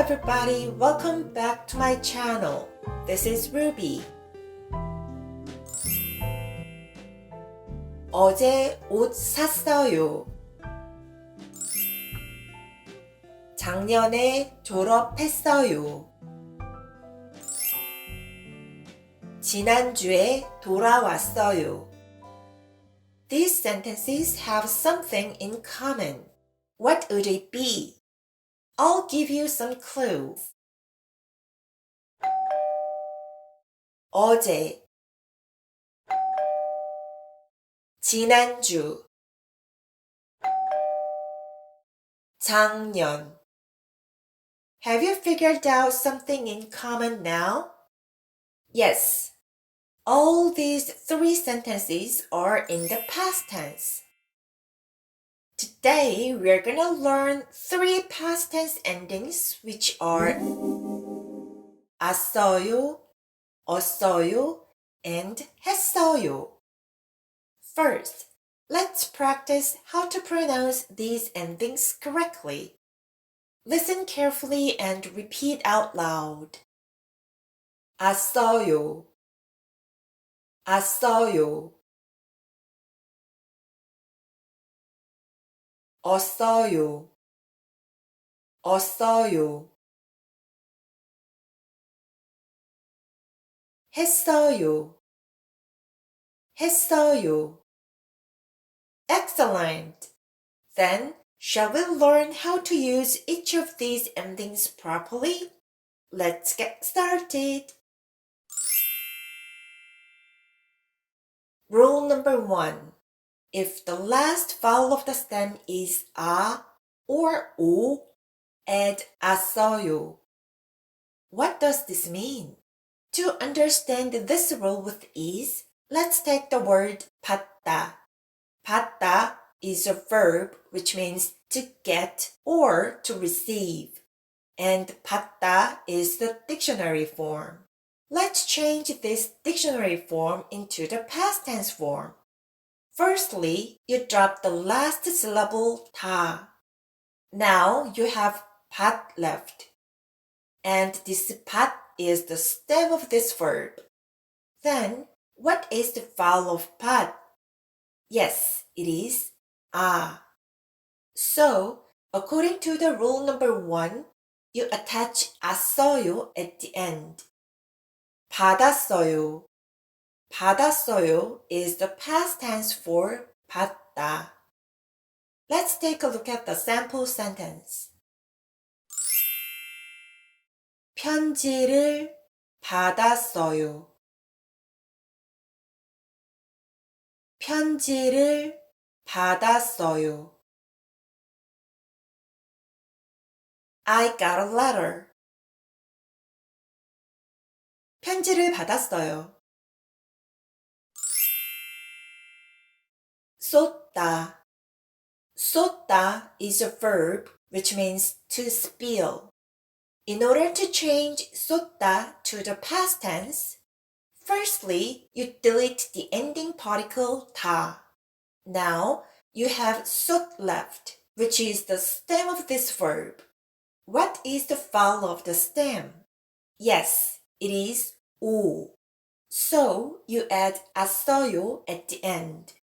everybody, welcome back to my channel. This is Ruby. 어제 옷 샀어요. 작년에 졸업했어요. 지난주에 돌아왔어요. These sentences have something in common. What would it be? I'll give you some clues. 어제, 지난주, 작년. Have you figured out something in common now? Yes. All these three sentences are in the past tense. Today, we're gonna learn three past tense endings which are 왔어요, 없어요, and 했어요. First, let's practice how to pronounce these endings correctly. Listen carefully and repeat out loud. 왔어요, 왔어요. 없어요, 없어요. 했어요, 했어요. Excellent! Then, shall we learn how to use each of these endings properly? Let's get started! Rule number 1. If the last vowel of the stem is a or o, add 왔어요. What does this mean? To understand this rule with ease, let's take the word 받다. 받다 is a verb which means to get or to receive. And 받다 is the dictionary form. Let's change this dictionary form into the past tense form. Firstly, you drop the last syllable 다. Now you have 받 left. And this 받 is the stem of this verb. Then, what is the vowel of 받? Yes, it is a. So, according to the rule number 1, you attach 왔어요 at the end. 받았어요. 받았어요 is the past tense for 받다. Let's take a look at the sample sentence. 편지를 받았어요. 편지를 받았어요. I got a letter. 편지를 받았어요. 쏟다. 쏟다 is a verb which means to spill. In order to change 쏟다 to the past tense, firstly, you delete the ending particle 다. Now, you have 쏟 left, which is the stem of this verb. What is the vowel of the stem? Yes, it is 오. So, you add 왔어요 at the end.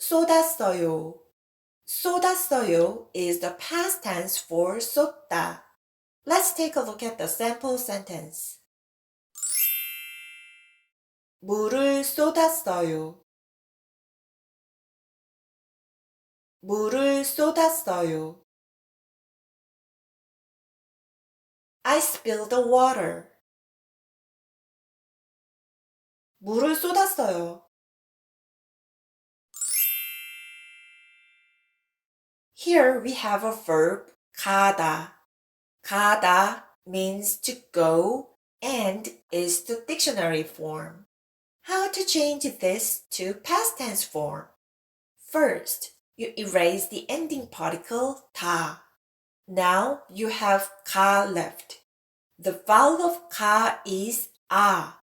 쏟았어요. 쏟았어요 is the past tense for 쏟다. Let's take a look at the sample sentence. 물을 쏟았어요. 물을 쏟았어요. I spilled the water. 물을 쏟았어요. Here we have a verb, 가다. 가다 means to go and is the dictionary form. How to change this to past tense form? First, you erase the ending particle 다. Now you have 가 left. The vowel of 가 is 아.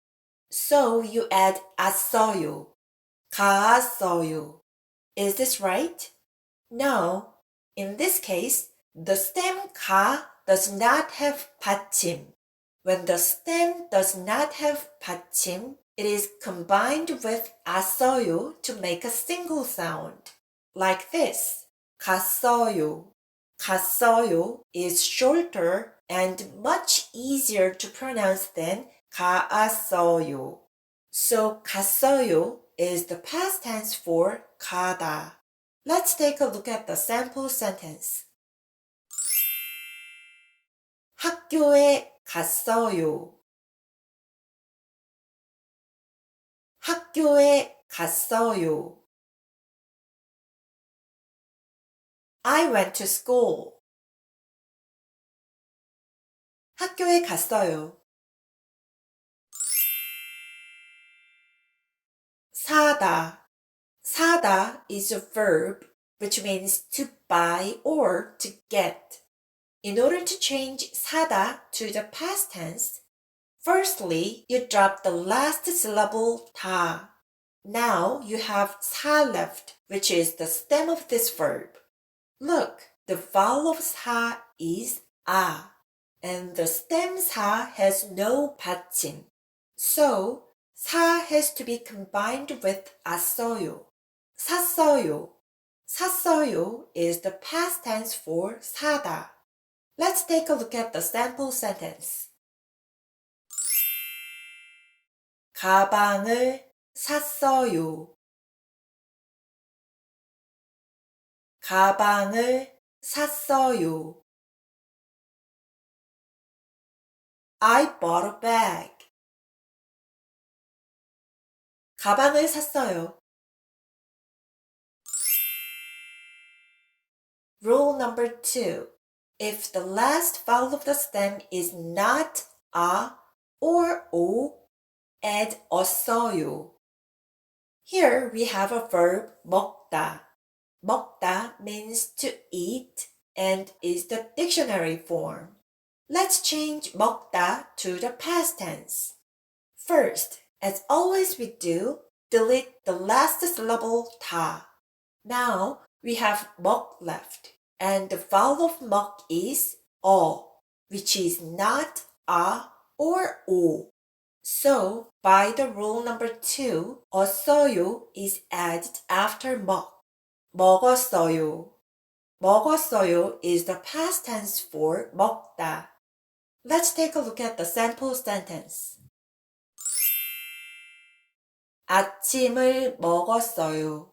So you add 왔어요. 가왔어요. Is this right? No. In this case, the stem 가 does not have 받침. When the stem does not have 받침, it is combined with as어요 to make a single sound. Like this, 갔어요. 갔어요 is shorter and much easier to pronounce than 가았어요. So 갔어요 is the past tense for 가다. Let's take a look at the sample sentence. 학교에 갔어요. 학교에 갔어요. I went to school. 학교에 갔어요. 사다. 사다 is a verb which means to buy or to get. In order to change 사다 to the past tense, firstly, you drop the last syllable 다. Now you have 사 left, which is the stem of this verb. Look, the vowel of 사 is 아, and the stem 사 has no 받침. So, 사 has to be combined with as어요. 샀어요. 샀어요 is the past tense for 사다. Let's take a look at the sample sentence. 가방을 샀어요. 가방을 샀어요. I bought a bag. 가방을 샀어요. Rule number 2. If the last vowel of the stem is not 아 or 오, add 어써요. Here we have a verb 먹다. 먹다 means to eat and is the dictionary form. Let's change 먹다 to the past tense. First, as always we do, delete the last syllable 다. Now we have 먹 left, and the vowel of 먹 is 어, which is not 아 or 오. So, by the rule number 2, 어써요 is added after 먹. 먹었어요. 먹었어요 is the past tense for 먹다. Let's take a look at the sample sentence. 아침을 먹었어요.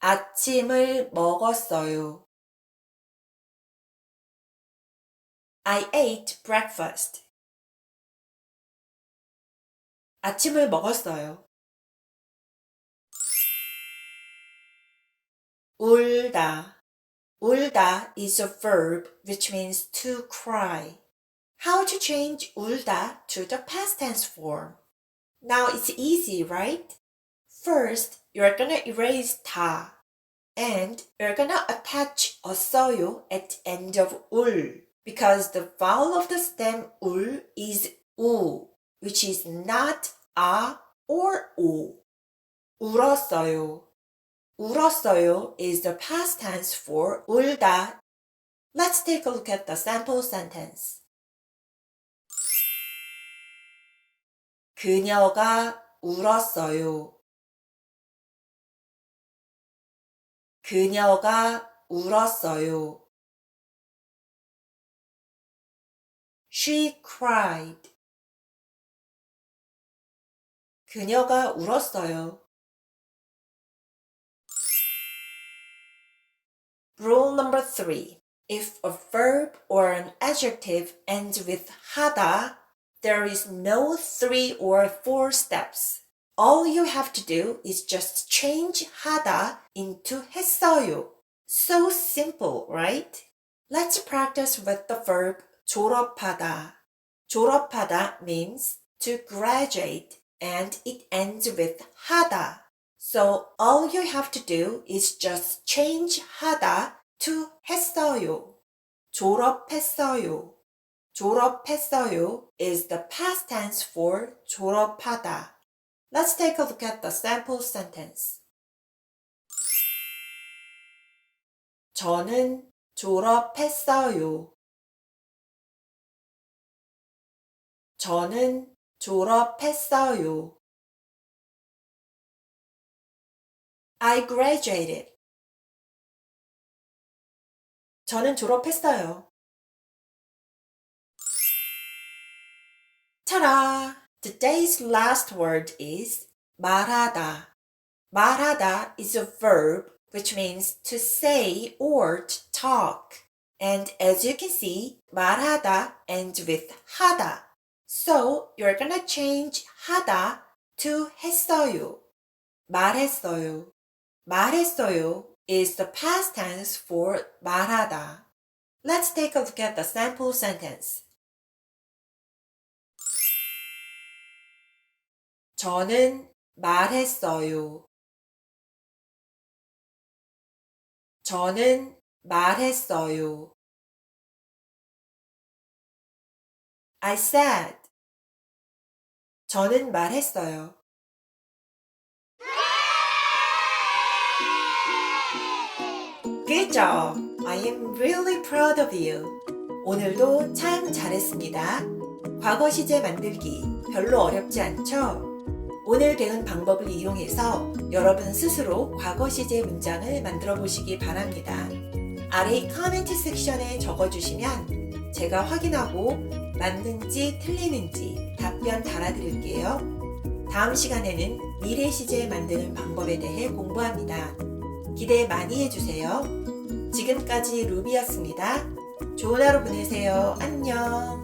아침을 먹었어요. I ate breakfast. 아침을 먹었어요. 울다. 울다 is a verb which means to cry. How to change 울다 to the past tense form? Now it's easy, right? First, you're gonna erase 다, and you're gonna attach 어써요 at the end of 울, because the vowel of the stem 울 is 우, which is not 아 or 오. 울었어요. 울었어요 is the past tense for 울다. Let's take a look at the sample sentence. 그녀가 울었어요. 그녀가 울었어요. She cried. 그녀가 울었어요. Rule number 3. If a verb or an adjective ends with 하다, there is no 3 or 4 steps. All you have to do is just change 하다 into 했어요. So simple, right? Let's practice with the verb 졸업하다. 졸업하다 means to graduate and it ends with 하다. So all you have to do is just change 하다 to 했어요. 졸업했어요. 졸업했어요 is the past tense for 졸업하다. Let's take a look at the sample sentence. 저는 졸업했어요. 저는 졸업했어요. I graduated. 저는 졸업했어요. Ta-da! Today's last word is 말하다. 말하다 is a verb which means to say or to talk. And as you can see, 말하다 ends with 하다. So you're gonna change 하다 to 했어요. 말했어요. 말했어요 is the past tense for 말하다. Let's take a look at the sample sentence. 저는 말했어요. 저는 말했어요. I said. 저는 말했어요. Good job! I am really proud of you. 오늘도 참 잘했습니다. 과거 시제 만들기 별로 어렵지 않죠? 오늘 배운 방법을 이용해서 여러분 스스로 과거 시제 문장을 만들어 보시기 바랍니다. 아래 코멘트 섹션에 적어주시면 제가 확인하고 맞는지 틀리는지 답변 달아드릴게요. 다음 시간에는 미래 시제 만드는 방법에 대해 공부합니다. 기대 많이 해주세요. 지금까지 루비였습니다. 좋은 하루 보내세요. 안녕.